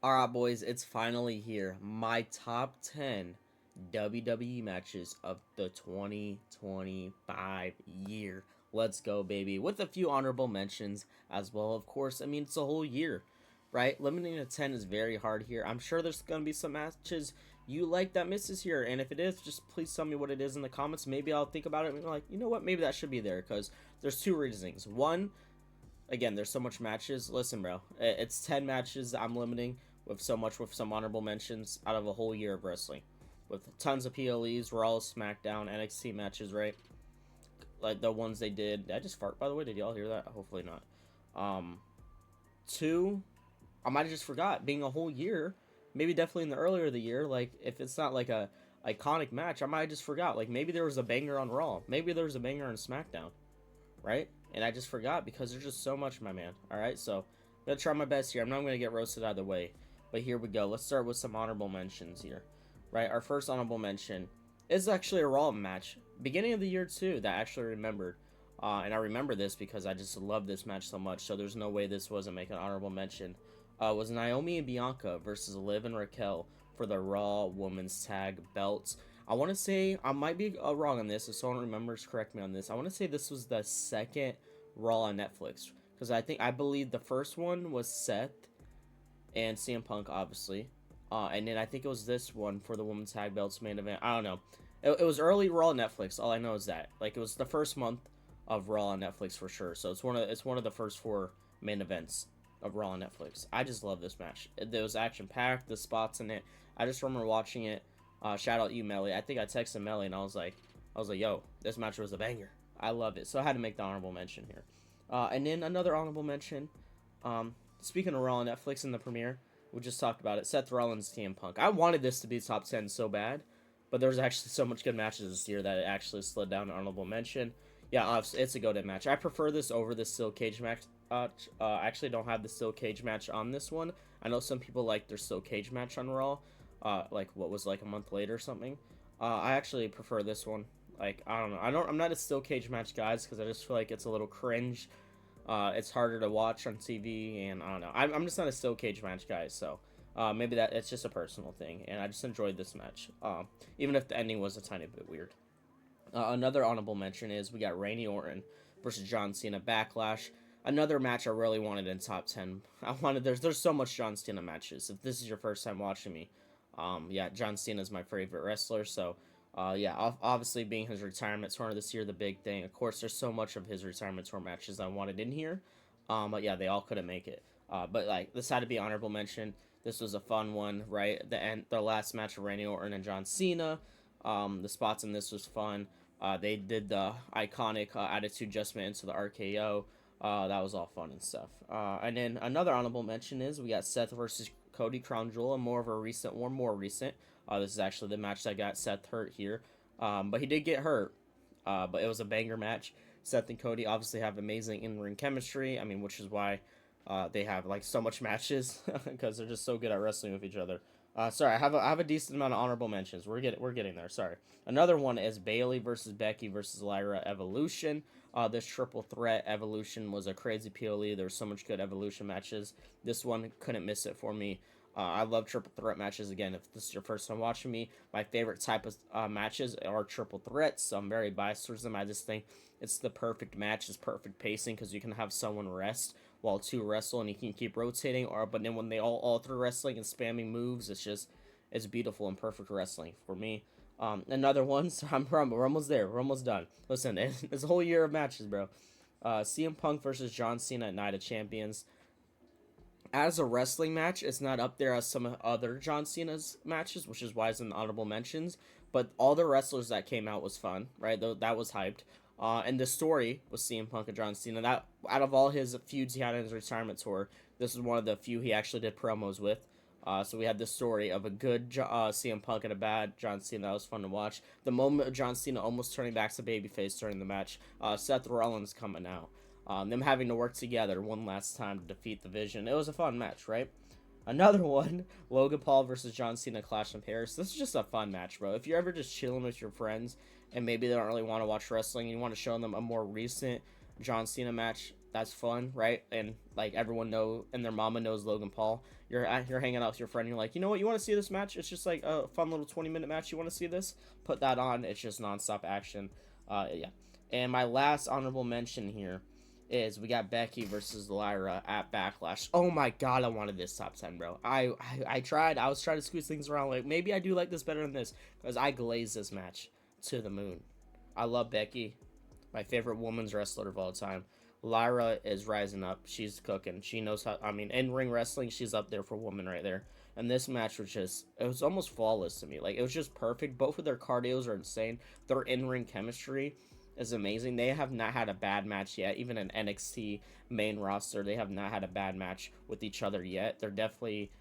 Alright, boys, it's finally here. My top 10 WWE matches of the 2025 year. Let's go, baby. With a few honorable mentions as well, of course. I mean, it's a whole year, right? Limiting to 10 is very hard here. I'm sure there's going to be some matches you like that misses here. And if it is, just please tell me what it is in the comments. Maybe I'll think about it and be like, you know what? Maybe that should be there because there's two reasons. One, again, there's so much matches. Listen, bro, it's 10 matches I'm limiting with some honorable mentions out of a whole year of wrestling. With tons of PLEs, Raw, SmackDown, NXT matches, right? Like the ones they did. Did I just fart, by the way? Did y'all hear that? Hopefully not. Um, Two, I might have just forgot. Being a whole year, maybe definitely in the earlier of the year, like if it's not like a iconic match, I might have just forgot. Like maybe there was a banger on Raw. Maybe there was a banger on SmackDown, right? And I just forgot because there's just so much, my man. All right, so I'm gonna try my best here. I'm not gonna get roasted either way, but here we go. Let's start with some honorable mentions here, right? Our first honorable mention is actually a Raw match, beginning of the year too, that I actually remembered. And I remember this because I just love this match so much. So there's no way this wasn't making an honorable mention. Was Naomi and Bianca versus Liv and Raquel for the Raw Women's Tag Belts. I want to say, I might be wrong on this, if someone remembers, correct me on this. I want to say this was the second Raw on Netflix. Because I believe the first one was Seth and CM Punk, obviously. And then I think it was this one for the Women's Tag Belts main event. I don't know. It was early Raw on Netflix. All I know is that. Like, it was the first month of Raw on Netflix for sure. So it's one of the first four main events of Raw on Netflix. I just love this match. It was action packed, the spots in it. I just remember watching it. Shout out you, Melly. I think I texted Melly and I was like, yo, this match was a banger. I love it. So I had to make the honorable mention here. And then another honorable mention. Speaking of Raw on Netflix in the premiere, we just talked about it. Seth Rollins, CM Punk. I wanted this to be top 10 so bad, but there's actually so much good matches this year that it actually slid down to honorable mention. Yeah, it's a go-to match. I prefer this over the steel cage match. I actually don't have the steel cage match on this one. I know some people like their steel cage match on Raw. Like what was like a month later or something. I actually prefer this one. Like I don't know. I'm not a steel cage match guys because I just feel like it's a little cringe. It's harder to watch on TV, and I don't know. I'm just not a steel cage match guy, so maybe that it's just a personal thing, and I just enjoyed this match. Even if the ending was a tiny bit weird. Another honorable mention is we got Randy Orton versus John Cena Backlash. Another match I really wanted in top 10. There's so much John Cena matches. If this is your first time watching me, yeah, John Cena is my favorite wrestler. So yeah, obviously being his retirement tour this year, the big thing. Of course, there's so much of his retirement tour matches I wanted in here. But yeah, they all couldn't make it. But like this had to be honorable mention. This was a fun one, right? The last match of Randy Orton and John Cena. The spots in this was fun. They did the iconic attitude adjustment into the RKO. That was all fun and stuff. And then another honorable mention is we got Seth versus Cody Crown Jewel, more of a recent one, more recent. This is actually the match that got Seth hurt here. But he did get hurt. But it was a banger match. Seth and Cody obviously have amazing in-ring chemistry. I mean, which is why they have like so much matches because they're just so good at wrestling with each other. Sorry, I have a decent amount of honorable mentions. We're getting there. Sorry. Another one is Bailey versus Becky versus Lyra Evolution. This triple threat Evolution was a crazy PLE. There's so much good Evolution matches. This one couldn't miss it for me. I love triple threat matches. Again, if this is your first time watching me, my favorite type of matches are triple threats. So I'm very biased towards them. I just think it's the perfect match. It's perfect pacing because you can have someone rest while two wrestle and you can keep rotating. But then when they all three wrestling and spamming moves, it's beautiful and perfect wrestling for me. Another one. So we're almost there. We're almost done. Listen, it's a whole year of matches, bro. CM Punk versus John Cena at Night of Champions. As a wrestling match, it's not up there as some other John Cena's matches, which is why it's in the honorable mentions. But all the wrestlers that came out was fun, right? That was hyped. And the story was CM Punk and John Cena. That out of all his feuds he had in his retirement tour, this is one of the few he actually did promos with. So we had this story of a good CM Punk and a bad John Cena. That was fun to watch. The moment of John Cena almost turning back to babyface during the match. Seth Rollins coming out. Them having to work together one last time to defeat the Vision. It was a fun match, right? Another one, Logan Paul versus John Cena Clash in Paris. This is just a fun match, bro. If you're ever just chilling with your friends and maybe they don't really want to watch wrestling and you want to show them a more recent John Cena match, that's fun, right? And like everyone know, and their mama knows Logan Paul. You're hanging out with your friend. You're like, you know what? You want to see this match? It's just like a fun little 20-minute match. You want to see this? Put that on. It's just nonstop action. Yeah. And my last honorable mention here is we got Becky versus Lyra at Backlash. Oh my god, I wanted this top 10, bro. I tried. I was trying to squeeze things around. Like, maybe I do like this better than this. Because I glazed this match to the moon. I love Becky. My favorite women's wrestler of all time. Lyra is rising up. She's cooking. She knows how. I mean, in ring wrestling, she's up there for women right there. And this match was just, it was almost flawless to me. Like, it was just perfect. Both of their cardios are insane. Their in ring chemistry is amazing. They have not had a bad match yet. Even in NXT main roster, they have not had a bad match with each other yet. They're definitely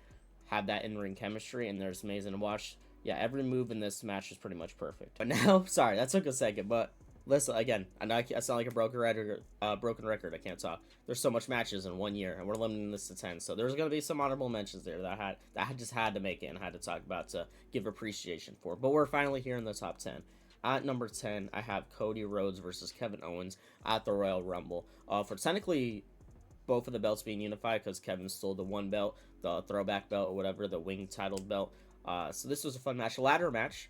have that in ring chemistry, and they're amazing to watch. Yeah, every move in this match is pretty much perfect. But now, sorry, that took a second, but listen, again, I know I sound like a broken record. I can't talk. There's so much matches in 1 year, and we're limiting this to 10. So there's gonna be some honorable mentions there that I just had to make it and had to talk about to give appreciation for. But we're finally here in the top 10. At number 10, I have Cody Rhodes versus Kevin Owens at the Royal Rumble. For technically both of the belts being unified, because Kevin stole the one belt, the throwback belt or whatever, the wing titled belt. So this was a fun match, ladder match,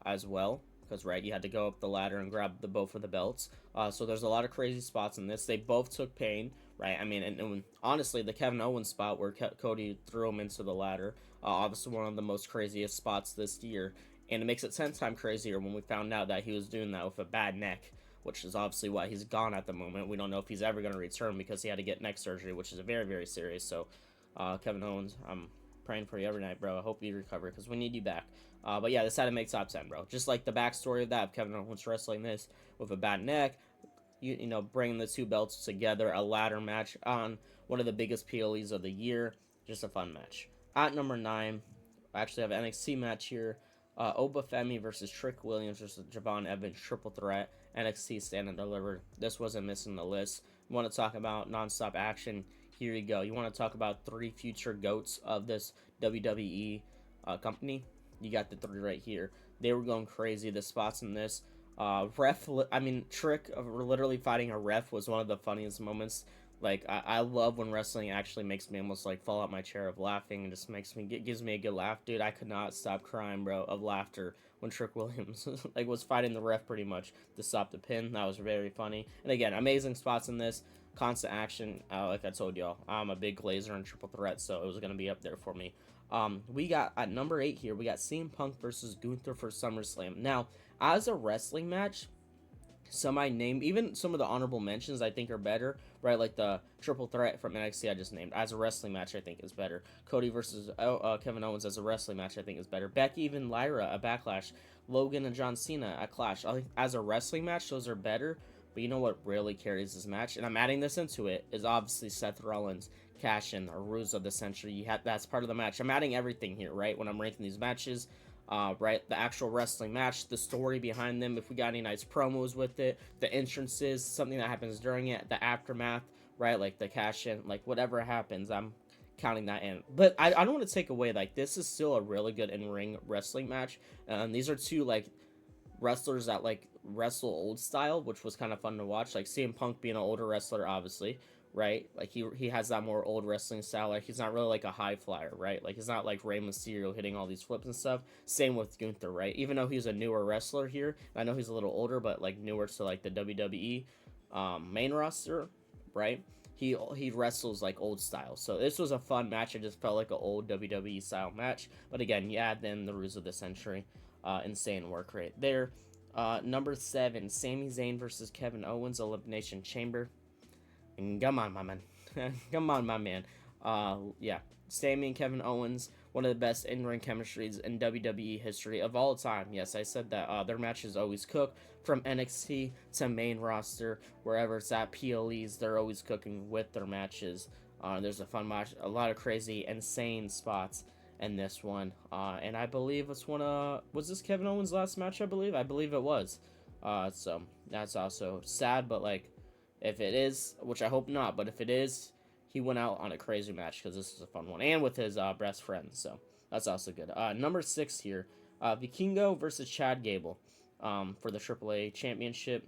as well. Because, right, you had to go up the ladder and grab both of the belts. So there's a lot of crazy spots in this. They both took pain, right? I mean, and honestly, the Kevin Owens spot where Cody threw him into the ladder, obviously one of the most craziest spots this year. And it makes it 10 times crazier when we found out that he was doing that with a bad neck, which is obviously why he's gone at the moment. We don't know if he's ever going to return because he had to get neck surgery, which is very, very serious. So, Kevin Owens, I'm praying for you every night, bro. I hope you recover because we need you back. But yeah, this had to make top 10, bro. Just like the backstory of that, Kevin Owens wrestling this with a bad neck, you know, bringing the two belts together, a ladder match on one of the biggest PLEs of the year. Just a fun match. At number 9, I actually have an NXT match here. Oba Femi versus Trick Williams versus Javon Evans, triple threat, NXT Stand and Deliver. This wasn't missing the list. You want to talk about nonstop action? Here you go. You want to talk about 3 future GOATs of this WWE company? You got the 3 right here. They were going crazy. The spots in this. Trick of literally fighting a ref was one of the funniest moments. Like, I love when wrestling actually makes me almost like fall out my chair of laughing and just gives me a good laugh. Dude, I could not stop crying, bro, of laughter when Trick Williams like was fighting the ref pretty much to stop the pin. That was very funny. And again, amazing spots in this. Constant action. Like I told y'all, I'm a big glazer and triple threat, so it was going to be up there for me. We got at number 8 here, we got CM Punk versus Gunther for SummerSlam. Now, as a wrestling match, even some of the honorable mentions I think are better, right? Like the triple threat from NXT I just named. As a wrestling match, I think is better. Cody versus Kevin Owens as a wrestling match, I think is better. Becky, even Lyra, a Backlash. Logan and John Cena, a Clash. I think as a wrestling match, those are better. But you know what really carries this match? And I'm adding this into it, is obviously Seth Rollins, Cash In, or Ruse of the Century. That's part of the match. I'm adding everything here, right? When I'm ranking these matches. Right, the actual wrestling match, the story behind them, if we got any nice promos with it, the entrances, something that happens during it, the aftermath, right, like the cash in, like whatever happens, I'm counting that in. But I don't want to take away, like, this is still a really good in-ring wrestling match. These are two, like, wrestlers that, like, wrestle old style, which was kind of fun to watch, like CM Punk being an older wrestler, obviously, right? Like, he has that more old wrestling style. Like, he's not really like a high flyer, right? Like, he's not like Rey Mysterio hitting all these flips and stuff. Same with Gunther, right? Even though he's a newer wrestler here, I know he's a little older, but like newer to like the WWE main roster, right? He wrestles like old style. So this was a fun match. It just felt like an old WWE style match. But again, you add then the Ruse of the Century. Insane work right there. Number 7, Sami Zayn versus Kevin Owens, Elimination Chamber. Come on, my man. Come on, my man. Yeah. Sami and Kevin Owens, one of the best in-ring chemistries in WWE history of all time. Yes, I said that. Their matches always cook. From NXT to main roster, wherever it's at, PLEs, they're always cooking with their matches. There's a fun match, a lot of crazy, insane spots in this one. And I believe it's was this Kevin Owens' last match, I believe? I believe it was. So that's also sad, but like, if it is, which I hope not, but if it is, he went out on a crazy match because this is a fun one. And with his best friend, so that's also good. Number 6 here, Vikingo versus Chad Gable for the AAA Championship.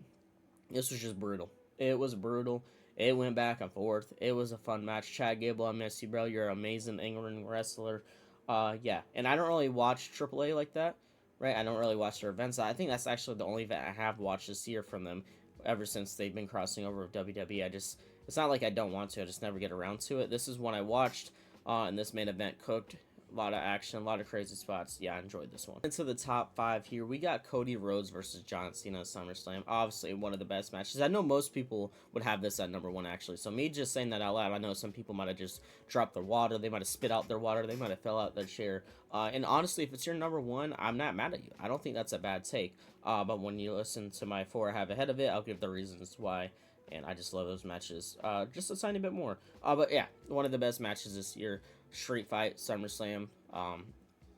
This was just brutal. It was brutal. It went back and forth. It was a fun match. Chad Gable, I miss you, bro. You're an amazing England wrestler. Yeah, and I don't really watch AAA like that, right? I don't really watch their events. I think that's actually the only event I have watched this year from them ever since they've been crossing over with WWE. It's not like I don't want to. I just never get around to it. This is one I watched, and this main event cooked. A lot of action, a lot of crazy spots. Yeah, I enjoyed this one. Into the top 5 here, we got Cody Rhodes versus John Cena at SummerSlam. Obviously, one of the best matches. I know most people would have this at number 1, actually. So me just saying that out loud, I know some people might have just dropped their water. They might have spit out their water. They might have fell out their chair. And honestly, if it's your number 1, I'm not mad at you. I don't think that's a bad take. But when you listen to my 4 I have ahead of it, I'll give the reasons why. And I just love those matches just a tiny bit more. But yeah, one of the best matches this year. Street Fight, SummerSlam,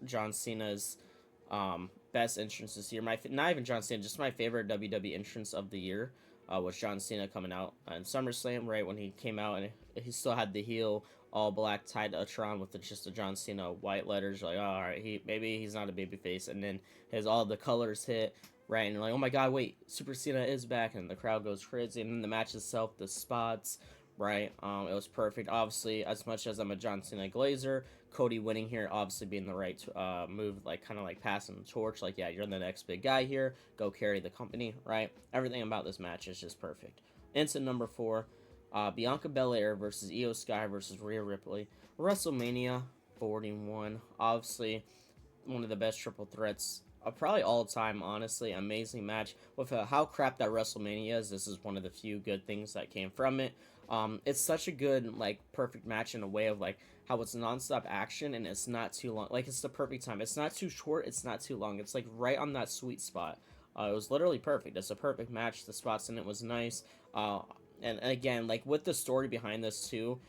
John Cena's best entrance this year. Not even John Cena, just my favorite WWE entrance of the year was John Cena coming out in SummerSlam, right when he came out, and he still had the heel all black Titantron with just the John Cena white letters. Like, oh, all right, maybe he's not a babyface, and then his all the colors hit. Right, and you're like, oh my god, wait, Super Cena is back, and the crowd goes crazy, and then the match itself, the spots, right, it was perfect. Obviously, as much as I'm a John Cena glazer, Cody winning here, obviously being the right move, like, kind of like passing the torch, like, yeah, you're the next big guy here, go carry the company, right, everything about this match is just perfect. Into number 4, Bianca Belair versus Io Sky versus Rhea Ripley, WrestleMania 41, obviously, one of the best triple threats probably all time, honestly. Amazing match. With how crap that WrestleMania is, this is one of the few good things that came from it. It's such a good, like, perfect match in a way of, like, how it's nonstop action and it's not too long. Like, it's the perfect time. It's not too short, it's not too long. It's, like, right on that sweet spot. It was literally perfect. It's a perfect match. The spots in it was nice. And again, like, with the story behind this, too,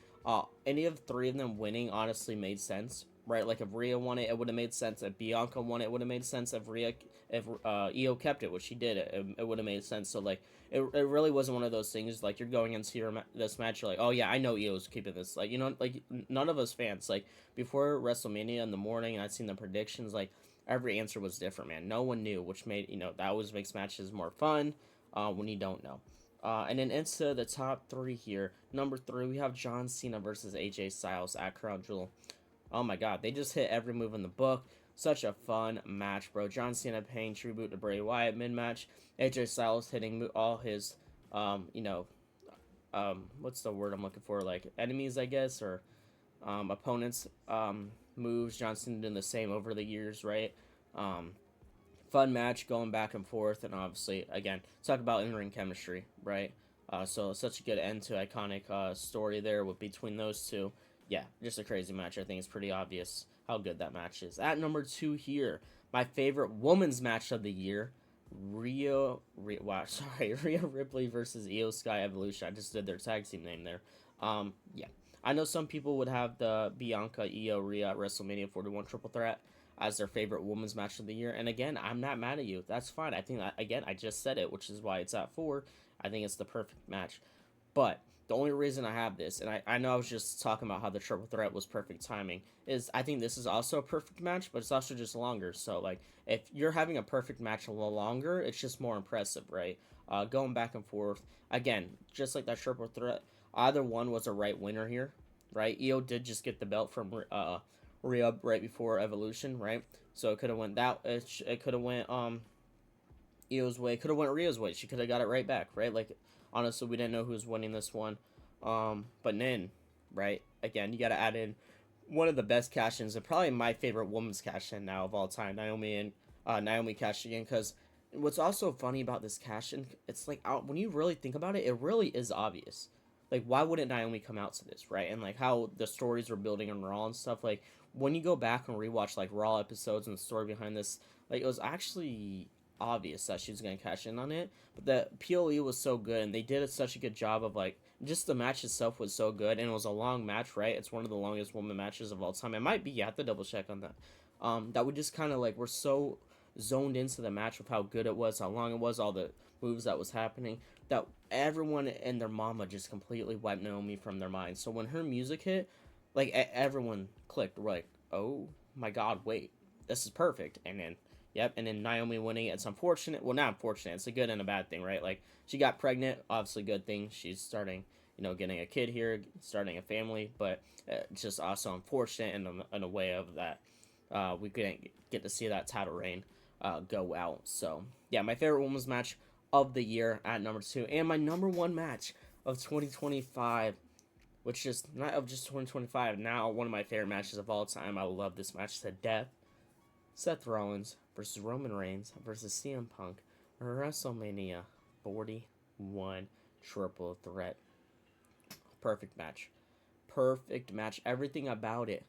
any of 3 of them winning honestly made sense, right? Like if Rhea won it, it would have made sense. If Bianca won it, would have made sense. If Io kept it, which she did, it would have made sense. So like, it really wasn't one of those things like you're going into this match, you're like, oh yeah, I know Io's keeping this. Like, you know, like none of us fans, like before WrestleMania in the morning, and I'd seen the predictions, like every answer was different, man. No one knew, which made, you know, that always makes matches more fun when you don't know. And then into the top 3 here. Number 3, we have John Cena versus AJ Styles at Crown Jewel. Oh my god, they just hit every move in the book. Such a fun match, bro. John Cena paying tribute to Bray Wyatt mid-match. AJ Styles hitting all his, what's the word I'm looking for? Like, enemies, I guess, or opponents' moves. John Cena doing the same over the years, right? Fun match going back and forth, and obviously, again, talk about in-ring chemistry, right? So such a good end to iconic story there with between those two. Yeah, just a crazy match. I think it's pretty obvious how good that match is. At number 2 here, my favorite women's match of the year, Rhea Ripley versus Io Sky Evolution. I just did their tag team name there. Yeah, I know some people would have the Bianca Io Rhea at WrestleMania 41 Triple Threat as their favorite women's match of the year. And again, I'm not mad at you. That's fine. I think that, again, I just said it, which is why it's at 4. I think it's the perfect match. But the only reason I have this, and I know I was just talking about how the triple threat was perfect timing, is I think this is also a perfect match, but it's also just longer. So, like, if you're having a perfect match a little longer, it's just more impressive, right? Going back and forth. Again, just like that triple threat, either one was a right winner here, right? Io did just get the belt from Rhea right before Evolution, right? So it could have went it could have went Io's way, could have went Rhea's way. She could have got it right back, right? Like, honestly, we didn't know who was winning this one. But then, right, again, you got to add in one of the best cash-ins, and probably my favorite woman's cash-in now of all time, Naomi cashing in, because what's also funny about this cash-in, it's like, when you really think about it, it really is obvious. Like, why wouldn't Naomi come out to this, right? And, like, how the stories were building in Raw and stuff, like, when you go back and rewatch, like, Raw episodes and the story behind this, like, it was actually obvious that she was going to cash in on it, but the PLE was so good, and they did such a good job of, like, just the match itself was so good, and it was a long match, right? It's one of the longest woman matches of all time. It might be, you have to double check on that. That we just kind of, like, we're so zoned into the match with how good it was, how long it was, all the moves that was happening, that everyone and their mama just completely wiped Naomi from their minds. So when her music hit, like, everyone clicked, like, oh my god, wait, this is perfect. And then, yep, and then Naomi winning, it's unfortunate. Well, not unfortunate, it's a good and a bad thing, right? Like, she got pregnant, obviously good thing. She's starting, getting a kid here, starting a family, but it's just also unfortunate in a way of that we couldn't get to see that title reign go out. So yeah, my favorite women's match of the year at number 2, and my number 1 match of 2025, which is not of just 2025, now one of my favorite matches of all time. I love this match to death. Seth Rollins versus Roman Reigns versus CM Punk, WrestleMania 41 Triple Threat. Perfect match. Perfect match. Everything about it.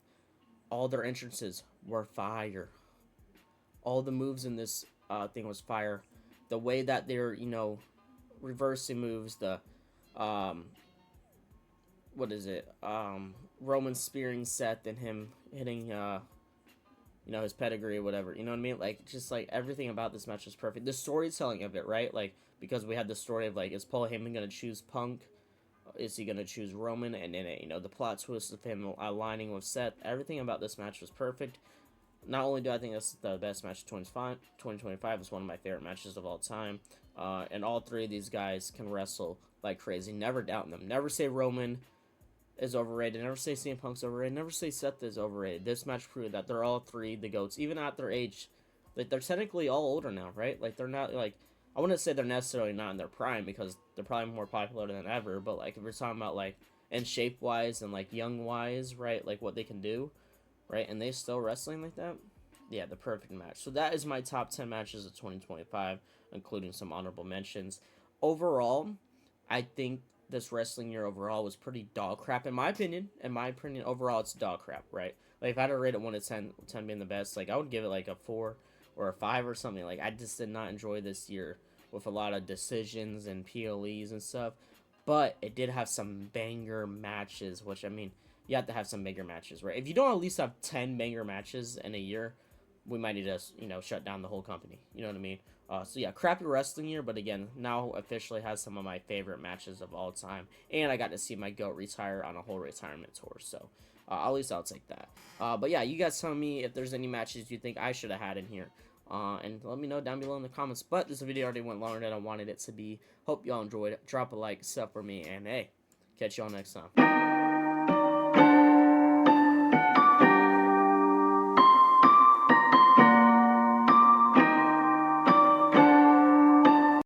All their entrances were fire. All the moves in this thing was fire. The way that they're, reversing moves, the what is it? Roman spearing Seth and him hitting his pedigree or whatever. You know what I mean? Like, just like everything about this match was perfect. The storytelling of it, right? Like, because we had the story of like, is Paul Heyman gonna choose Punk? Is he gonna choose Roman? And then the plot twist of him aligning with Seth. Everything about this match was perfect. Not only do I think that's the best match of 2025, it's one of my favorite matches of all time. And all three of these guys can wrestle like crazy. Never doubt them. Never say Roman is overrated. Never say CM Punk's overrated. Never say Seth is overrated. This match proved that they're all three the GOATs, even at their age. Like, they're technically all older now, right? Like, they're not, like, I wouldn't say they're necessarily not in their prime because they're probably more popular than ever, but, like, if we're talking about, like, in shape-wise and, like, young-wise, right, like, what they can do, right, and they still wrestling like that, yeah, the perfect match. So that is my top 10 matches of 2025, including some honorable mentions. Overall, I think this wrestling year overall was pretty dog crap in my opinion. In my opinion, overall it's dog crap, right? Like, if I had to rate it 1 to 10, 10 being the best, like, I would give it like a 4 or a 5 or something. Like, I just did not enjoy this year with a lot of decisions and PLEs and stuff. But it did have some banger matches, which, I mean, you have to have some banger matches, right? If you don't at least have 10 banger matches in a year, we might need to, shut down the whole company. You know what I mean? So yeah, crappy wrestling year, but again, now officially has some of my favorite matches of all time, and I got to see my GOAT retire on a whole retirement tour, so at least I'll take that. But yeah, you guys tell me if there's any matches you think I should have had in here, and let me know down below in the comments. But this video already went longer than I wanted it to be. Hope y'all enjoyed it. Drop a like, sub for me, and hey, catch y'all next time.